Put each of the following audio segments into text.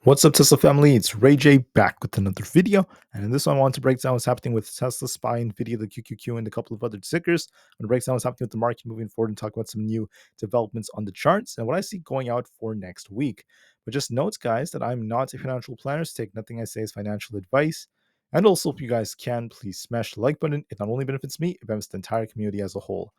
What's up, Tesla family? It's Ray J back with another video. And in this one, I want to break down what's happening with Tesla, SPY, Nvda, the QQQ, and a couple of other tickers. I'm going to break down what's happening with the market moving forward and talk about some new developments on the charts and what I see going out for next week. But just note, guys, that I'm not a financial planner, so take nothing I say as financial advice. And also, if you guys can, please smash the like button. It not only benefits me, it benefits the entire community as a whole.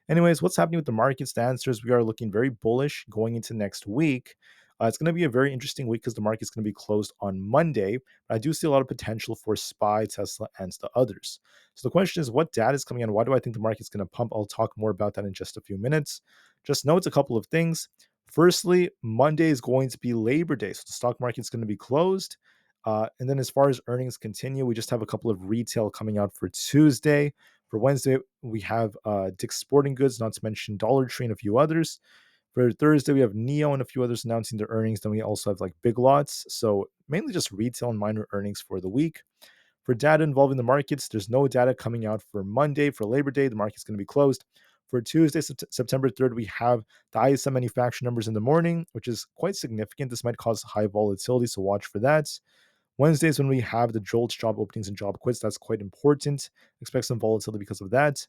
Anyways, what's happening with the markets? The answer is we are looking very bullish going into next week. It's going to be a very interesting week because the market's going to be closed on Monday. But I do see a lot of potential for SPY, Tesla, and the others. So the question is, what data is coming in? Why do I think the market's going to pump? I'll talk more about that in just a few minutes. Just note a couple of things. Firstly, Monday is going to be Labor Day, so the stock market's going to be closed. And then as far as earnings continue, we just have a couple of retail coming out for Tuesday. For Wednesday, we have Dick's Sporting Goods, not to mention Dollar Tree and a few others. For Thursday, we have Neo and a few others announcing their earnings. Then we also have like Big Lots. So mainly just retail and minor earnings for the week. For data involving the markets, there's no data coming out for Monday. For Labor Day, the market's going to be closed. For Tuesday, September 3rd, we have the ISM manufacturing numbers in the morning, which is quite significant. This might cause high volatility, so watch for that. Wednesday is when we have the JOLTS job openings and job quits. That's quite important. Expect some volatility because of that.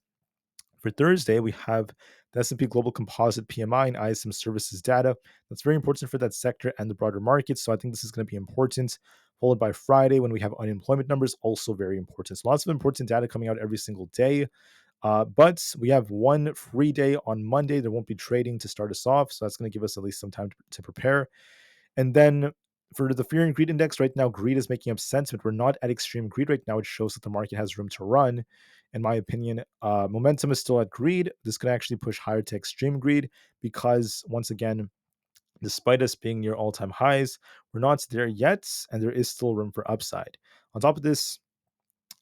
For Thursday, we have the S&P Global Composite PMI and ISM Services data. That's very important for that sector and the broader market. So I think this is going to be important. Followed by Friday when we have unemployment numbers, also very important. So lots of important data coming out every single day. But we have one free day on Monday. There won't be trading to start us off. So that's going to give us at least some time to prepare. And then for the fear and greed index, right now, greed is making up sentiment. We're not at extreme greed right now. It shows that the market has room to run. In my opinion, momentum is still at greed. This could actually push higher to extreme greed because, once again, despite us being near all time highs, we're not there yet, and there is still room for upside. On top of this,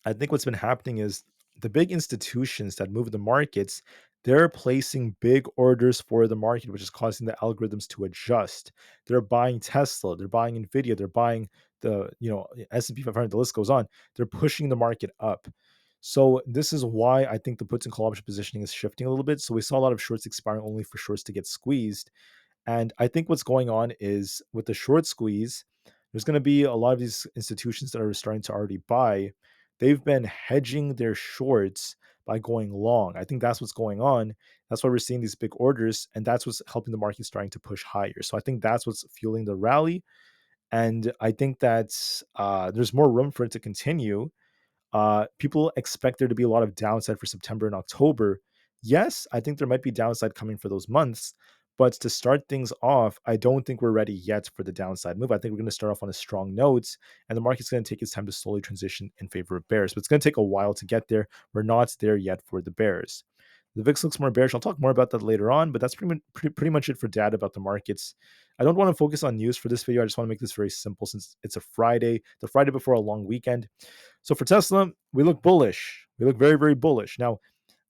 I think what's been happening is the big institutions that move the markets, they're placing big orders for the market, which is causing the algorithms to adjust. They're buying Tesla, they're buying Nvidia, they're buying the S&P 500. The list goes on. They're pushing the market up. So this is why I think the puts and call option positioning is shifting a little bit. So we saw a lot of shorts expiring only for shorts to get squeezed. And I think what's going on is with the short squeeze, there's going to be a lot of these institutions that are starting to already buy. They've been hedging their shorts by going long. I think that's what's going on. That's why we're seeing these big orders, and that's what's helping the market starting to push higher. So I think that's what's fueling the rally. And I think that there's more room for it to continue. People expect there to be a lot of downside for September and October. Yes, I think there might be downside coming for those months, but to start things off, I don't think we're ready yet for the downside move. I think we're going to start off on a strong note, and the market's going to take its time to slowly transition in favor of bears. But it's going to take a while to get there. We're not there yet for the bears. The VIX looks more bearish. I'll talk more about that later on, but that's pretty much it for data about the markets. I don't want to focus on news for this video. I just want to make this very simple since it's a Friday, the Friday before a long weekend. So for Tesla, we look bullish. We look very, very bullish. Now,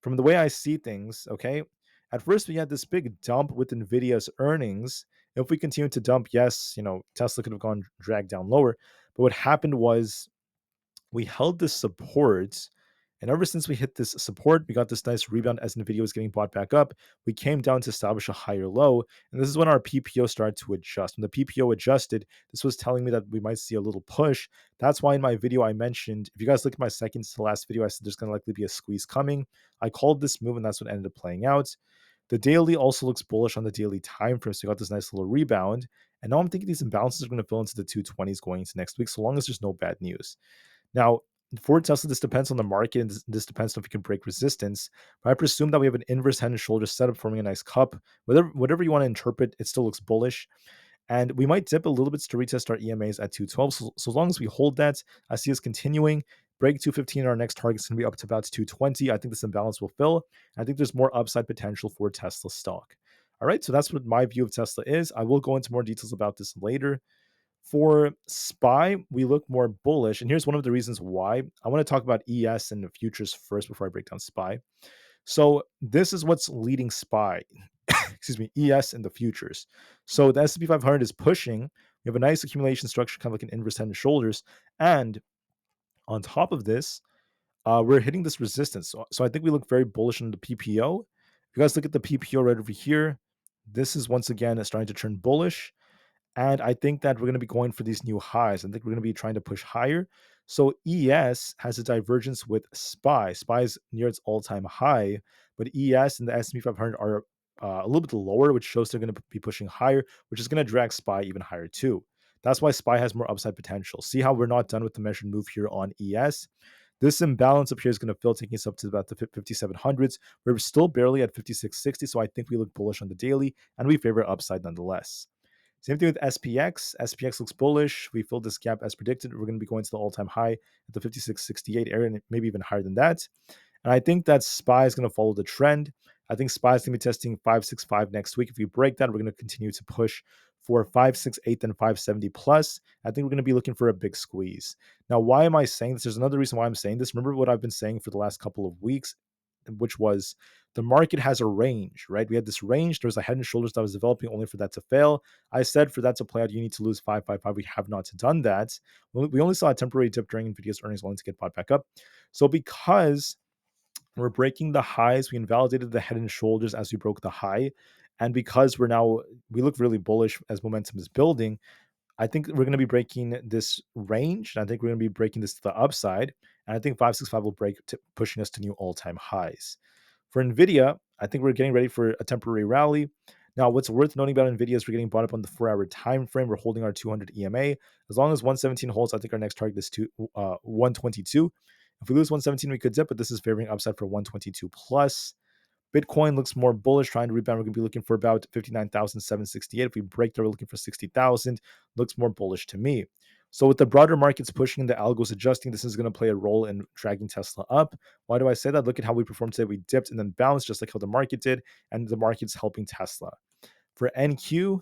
from the way I see things, okay, at first we had this big dump with Nvidia's earnings. If we continue to dump, yes, Tesla could have gone dragged down lower. But what happened was we held this support. And ever since we hit this support, we got this nice rebound as Nvidia was getting bought back up. We came down to establish a higher low. And this is when our PPO started to adjust. When the PPO adjusted, this was telling me that we might see a little push. That's why in my video I mentioned, if you guys look at my second to last video, I said there's going to likely be a squeeze coming. I called this move, and that's what ended up playing out. The daily also looks bullish on the daily time frame. So we got this nice little rebound. And now I'm thinking these imbalances are going to fill into the 220s going into next week, so long as there's no bad news. Now, for Tesla, this depends on the market, and this depends on if we can break resistance. But I presume that we have an inverse head and shoulder setup forming a nice cup. Whatever you want to interpret, it still looks bullish. And we might dip a little bit to retest our EMAs at 212. So as long as we hold that, I see us continuing. Break 215, our next target is going to be up to about 220. I think this imbalance will fill. I think there's more upside potential for Tesla stock. All right, so that's what my view of Tesla is. I will go into more details about this later. For SPY, we look more bullish. And here's one of the reasons why. I want to talk about ES and the futures first before I break down SPY. So this is what's leading SPY, excuse me, ES and the futures. So the S&P 500 is pushing. We have a nice accumulation structure, kind of like an inverse head and shoulders. And on top of this, we're hitting this resistance. So I think we look very bullish on the PPO. If you guys look at the PPO right over here, this is once again starting to turn bullish. And I think that we're going to be going for these new highs. I think we're going to be trying to push higher. So ES has a divergence with SPY. SPY is near its all-time high, but ES and the S&P 500 are a little bit lower, which shows they're going to be pushing higher, which is going to drag SPY even higher too. That's why SPY has more upside potential. See how we're not done with the measured move here on ES? This imbalance up here is going to fill, taking us up to about the 5700s. We're still barely at 5660, so I think we look bullish on the daily, and we favor upside nonetheless. Same thing with SPX. SPX looks bullish. We filled this gap as predicted. We're going to be going to the all-time high at the 5668 area, and maybe even higher than that. And I think that SPY is going to follow the trend. I think SPY is going to be testing 565 next week. If we break that, we're going to continue to push for 568 and 570 plus. I think we're going to be looking for a big squeeze. Now, why am I saying this? There's another reason why I'm saying this. Remember what I've been saying for the last couple of weeks, which was the market has a range, right? We had this range. There's a head and shoulders that was developing only for that to fail. I said for that to play out, you need to lose 555. We have not done that. We only saw a temporary dip during Nvidia's earnings only to get bought back up. So because we're breaking the highs, we invalidated the head and shoulders as we broke the high. And because we look really bullish as momentum is building, I think we're going to be breaking this range. And I think we're going to be breaking this to the upside. And I think 565 will break, pushing us to new all-time highs. For Nvidia, I think we're getting ready for a temporary rally. Now, what's worth noting about Nvidia is we're getting bought up on the 4-hour time frame. We're holding our 200 EMA. As long as 117 holds, I think our next target is 122. If we lose 117, we could dip, but this is favoring upside for 122 plus. Bitcoin looks more bullish, trying to rebound. We're going to be looking for about 59,768. If we break there, we're looking for 60,000. Looks more bullish to me. So with the broader markets pushing, the algos adjusting, this is going to play a role in dragging Tesla up. Why do I say that? Look at how we performed today. We dipped and then bounced just like how the market did, and the market's helping Tesla. For NQ,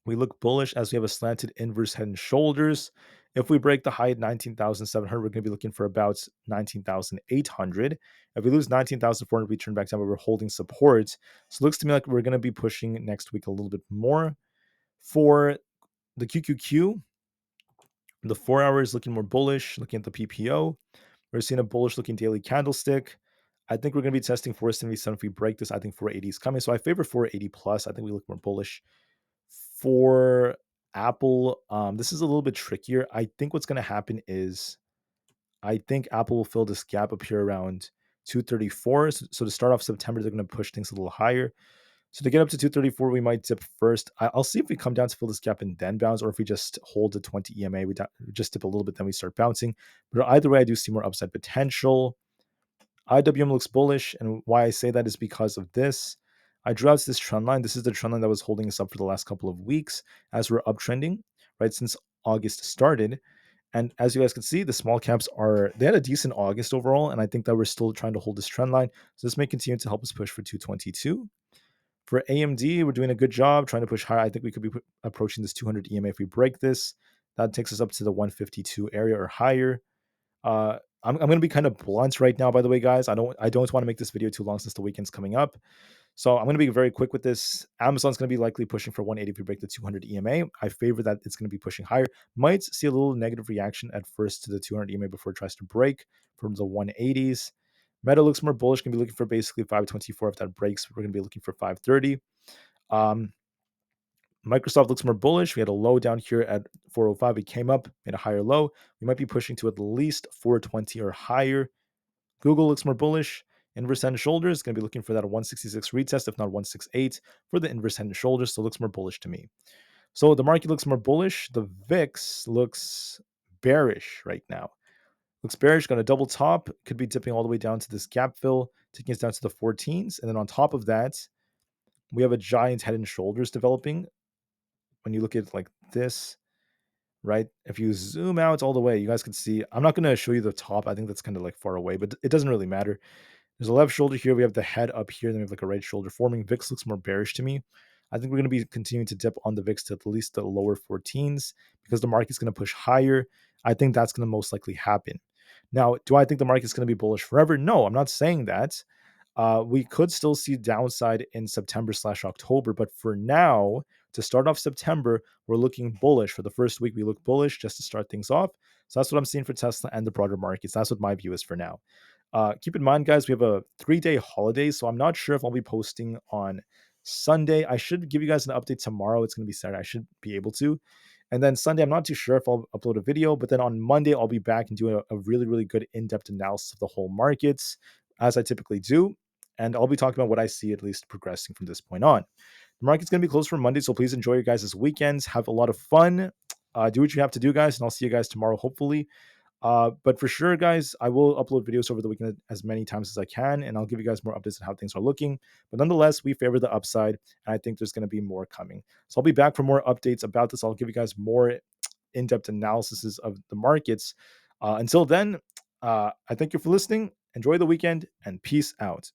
we look bullish as we have a slanted inverse head and shoulders. If we break the high at 19,700, we're going to be looking for about 19,800. If we lose 19,400, we turn back down, but we're holding support. So it looks to me like we're going to be pushing next week a little bit more. For the QQQ, the 4 hours looking more bullish. Looking at the PPO, we're seeing a bullish looking daily candlestick. I think we're going to be testing 477. If we break this, I think 480 is coming. So I favor 480 plus. I think we look more bullish. For Apple, this is a little bit trickier. I think what's going to happen is I think Apple will fill this gap up here around 234. So to start off September, they're going to push things a little higher. So to get up to 234, we might dip first. I'll see if we come down to fill this gap and then bounce, or if we just hold the 20 EMA, we just dip a little bit, then we start bouncing. But either way, I do see more upside potential. IWM looks bullish, and why I say that is because of this. I drew out this trend line. This is the trend line that was holding us up for the last couple of weeks as we're uptrending, right, since August started. And as you guys can see, the small caps they had a decent August overall, and I think that we're still trying to hold this trend line. So this may continue to help us push for 222. For AMD, we're doing a good job trying to push higher. I think we could be approaching this 200 EMA if we break this. That takes us up to the 152 area or higher. I'm going to be kind of blunt right now, by the way, guys. I don't want to make this video too long since the weekend's coming up. So I'm going to be very quick with this. Amazon's going to be likely pushing for 180 if we break the 200 EMA. I favor that it's going to be pushing higher. Might see a little negative reaction at first to the 200 EMA before it tries to break from the 180s. Meta looks more bullish. Going to be looking for basically 524. If that breaks, we're going to be looking for 530. Microsoft looks more bullish. We had a low down here at 405. We came up, made a higher low. We might be pushing to at least 420 or higher. Google looks more bullish. Inverse head and shoulders, going to be looking for that 166 retest, if not 168 for the inverse head and shoulders. So it looks more bullish to me. So the market looks more bullish. The VIX looks bearish right now. Looks bearish, got a double top. Could be dipping all the way down to this gap fill, taking us down to the 14s. And then on top of that, we have a giant head and shoulders developing. When you look at it like this, right? If you zoom out all the way, you guys can see, I'm not going to show you the top. I think that's kind of like far away, but it doesn't really matter. There's a left shoulder here. We have the head up here. Then we have like a right shoulder forming. VIX looks more bearish to me. I think we're going to be continuing to dip on the VIX to at least the lower 14s because the market's going to push higher. I think that's going to most likely happen. Now, do I think the market's going to be bullish forever? No, I'm not saying that. We could still see downside in September/October, but for now, to start off September, we're looking bullish. For the first week, we look bullish just to start things off. So that's what I'm seeing for Tesla and the broader markets. That's what my view is for now. Keep in mind, guys, we have a 3-day holiday, so I'm not sure if I'll be posting on Sunday, I should give you guys an update tomorrow. It's going to be Saturday. I should be able to. And then Sunday, I'm not too sure if I'll upload a video, but then on Monday, I'll be back and do a really, really good in depth analysis of the whole markets, as I typically do. And I'll be talking about what I see at least progressing from this point on. The market's going to be closed for Monday, so please enjoy your guys' weekends. Have a lot of fun. Do what you have to do, guys, and I'll see you guys tomorrow, hopefully. But for sure, guys, I will upload videos over the weekend as many times as I can, and I'll give you guys more updates on how things are looking. But nonetheless, we favor the upside, and I think there's going to be more coming. So I'll be back for more updates about this. I'll give you guys more in-depth analysis of the markets. Until then, I thank you for listening. Enjoy the weekend, and peace out.